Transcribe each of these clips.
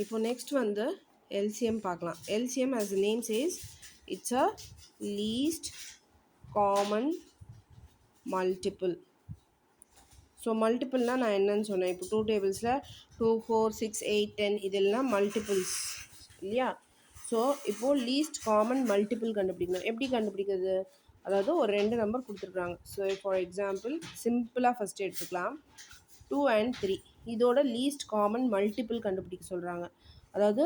இப்போ நெக்ஸ்ட் வந்து LCM பார்க்கலாம். LCM as the name says it's a least common multiple. So மல்டிபிள்னால் நான் என்னன்னு சொன்னேன், இப்போ 2 டேபிள்ஸில் 2 4 6 8 10 இதெல்லாம் மல்டிபிள்ஸ் இல்லையா. ஸோ இப்போது லீஸ்ட் காமன் மல்டிபிள் கண்டுபிடிக்கணும். எப்படி கண்டுபிடிக்கிறது, அதாவது ஒரு 2 நம்பர் கொடுத்துருக்குறாங்க. ஸோ ஃபார் எக்ஸாம்பிள் சிம்பிளாக ஃபஸ்ட்டு எடுத்துக்கலாம். 2 and 3 இதோட லீஸ்ட் காமன் மல்டிபிள் கண்டுபிடிக்க சொல்கிறாங்க. அதாவது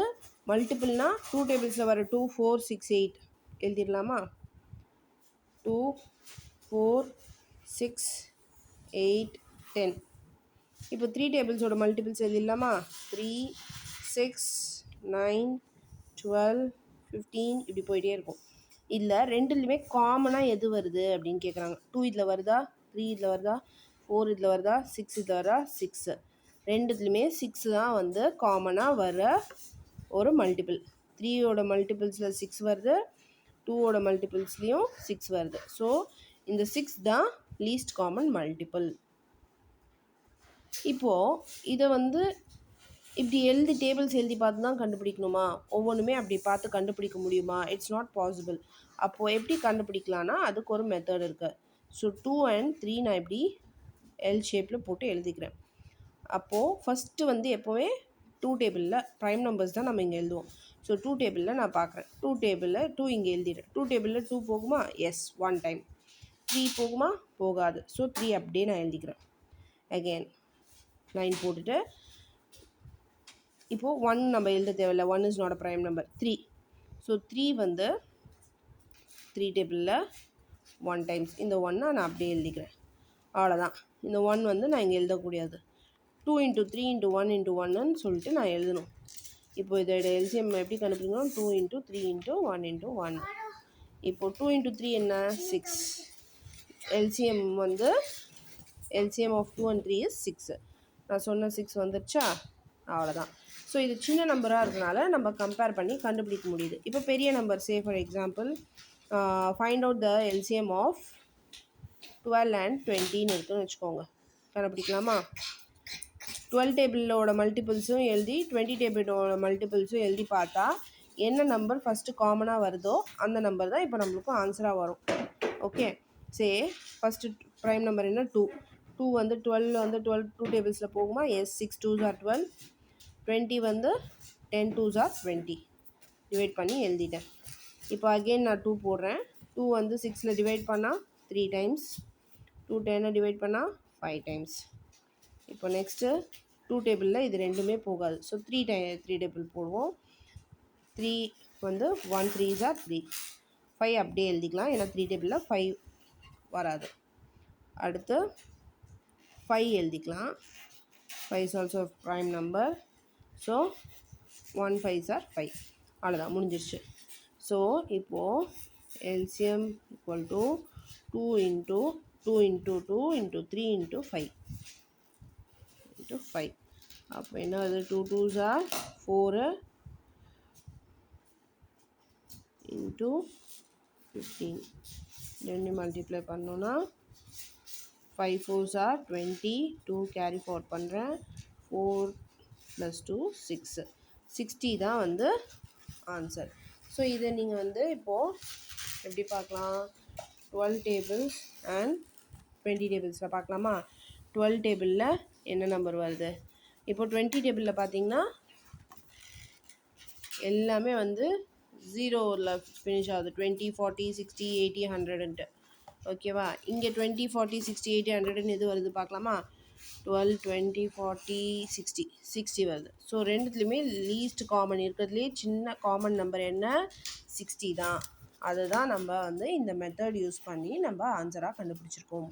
மல்டிபிள்னால் 2 டேபிள்ஸில் வர 2 4 6 8 எழுதிடலாமா. 2 4 6 8 10. இப்போ 3 டேபிள்ஸோட மல்டிபிள்ஸ் எழுதிடலாமா. 3 6 9 12 15 இப்படி போயிட்டே இருக்கும். இதில் ரெண்டுலேயுமே காமனாக எது வருது அப்படின்னு கேட்குறாங்க. 2 இதில் வருதா, 3 இதில் வருதா, 4 இதில் வருதா, 6 இதில் வருதா, 6 ரெண்டுத்துலேயுமே 6 தான் வந்து காமனாக வர ஒரு மல்டிபிள். 3யோட மல்டிபிள்ஸில் 6 வருது, 2வோட மல்டிபிள்ஸ்லேயும் 6 வருது. ஸோ இந்த 6 தான் லீஸ்ட் காமன் மல்டிபிள். இப்போது இதை வந்து இப்படி டேபிள்ஸ் எழுதி பார்த்து தான் கண்டுபிடிக்கணுமா, ஒவ்வொன்றுமே அப்படி பார்த்து கண்டுபிடிக்க முடியுமா? It's not possible. அப்போது எப்படி கண்டுபிடிக்கலான்னா அதுக்கு ஒரு மெத்தட் இருக்குது. ஸோ 2 and 3 நான் இப்படி எல் ஷேப்பில் போட்டு எழுதிக்கிறேன். அப்போது ஃபஸ்ட்டு வந்து எப்போவே 2 டேபிளில் ப்ரைம் நம்பர்ஸ் தான் நம்ம இங்கே எழுதுவோம். ஸோ 2 டேபிளில் நான் பார்க்குறேன். 2 டேபிளில் 2 இங்கே எழுதிடுறேன். 2 டேபிளில் 2 போகுமா? S, 1 time. 3 போகுமா? போகாது. ஸோ 3 அப்படியே நான் எழுதிக்கிறேன். அகெயின் 9 போட்டுட்டு இப்போது 1 நம்ம எழுத தேவையில்லை. 1 is not a prime number. 3. So 3 வந்து 3 டேபிளில் 1 டைம்ஸ். இந்த 1 நான் அப்படியே எழுதிக்கிறேன். அவ்வளோதான். இந்த 1 வந்து நான் இங்கே எழுதக்கூடியது. 2 × 3 × 1 × 1ன்னு சொல்லிட்டு நான் எழுதணும். இப்போ இதோட எல்சிஎம் எப்படி கண்டுபிடிக்கணும்? 2 × 3 × 1 × 1. இப்போது 2 × 3 என்ன? 6. எல்சிஎம் வந்து எல்சிஎம் ஆஃப் 2 and 3 is 6. நான் சொன்ன 6 வந்துடுச்சா? அவ்வளோதான். ஸோ இது சின்ன நம்பராக இருக்கனால நம்ம கம்பேர் பண்ணி கண்டுபிடிக்க முடியுது. இப்போ பெரிய number, say for example find out the LCM of 12 and 20ன்னு இருக்குன்னு வச்சுக்கோங்க. கண்டுபிடிக்கலாமா? 12 டேபிளோட மல்டிபிள்ஸும் எழுதி 20 டேபிளோட மல்டிபிள்ஸும் எழுதி பார்த்தா என்ன நம்பர் ஃபஸ்ட்டு காமனாக வருதோ அந்த நம்பர் தான் இப்போ நம்மளுக்கும் ஆன்சராக வரும். ஓகே, சே ஃபஸ்ட்டு ப்ரைம் நம்பர் என்ன? 2. 2 வந்து 12 வந்து 2 டேபிள்ஸில் போகுமா? எஸ். 6 2s are 12. 20 வந்து 10 2s are 20. டிவைட் பண்ணி எழுதிட்டேன். இப்போ அகெயின் நான் 2 போடுறேன். 2 வந்து 6ல் டிவைட் பண்ணால் 3 டைம்ஸ். 2 10 டிவைட் பண்ணால் 5 டைம்ஸ். இப்போ நெக்ஸ்ட்டு 2 டேபிளில் இது ரெண்டுமே போகாது. ஸோ 3 டேபிள் போடுவோம். 3 வந்து 1 3s are 3. 5 அப்படியே எழுதிக்கலாம், ஏன்னா 3 டேபிளில் 5 வராது. அடுத்து 5 எழுதிக்கலாம். 5 is also a prime number. So 1 5s are 5. அவ்வளோதான், முடிஞ்சிருச்சு. ஸோ இப்போது LCM equal to 2 × 2 × 2 × 3 × 5 × 5. அப்போ என்ன அது? 2 2s are 4 × 15. ரெண்டு மல்டிப்ளை பண்ணோன்னா 5 4s are 20. 2 கேரி ஃபார்வர்ட் பண்ணுறேன். 4 + 2 6. 60 தான் வந்து ஆன்சர். ஸோ இதை நீங்கள் வந்து இப்போது எப்படி பார்க்கலாம்? 12 டேபிள்ஸ் அண்ட் 20 டேபிள்ஸில் பார்க்கலாமா? 12 டேபிளில் என்ன நம்பர் வருது? இப்போ 20 டேபிளில் பார்த்தீங்கன்னா எல்லாமே வந்து 0ல் ஃபினிஷ் ஆகுது. 20 40 60 80 100ன்ட்டு. ஓகேவா? இங்கே 20 40 60 80 100ன்னு எது வருது பார்க்கலாமா? 12 20 40 60 60 வருது. ஸோ ரெண்டுத்துலேயுமே லீஸ்ட் காமன் இருக்கிறதுலே சின்ன காமன் நம்பர் என்ன? 60 தான். அதுதான் நம்ம வந்து இந்த மெத்தட் யூஸ் பண்ணி நம்ம ஆன்சராக கண்டுபிடிச்சிருக்கோம்.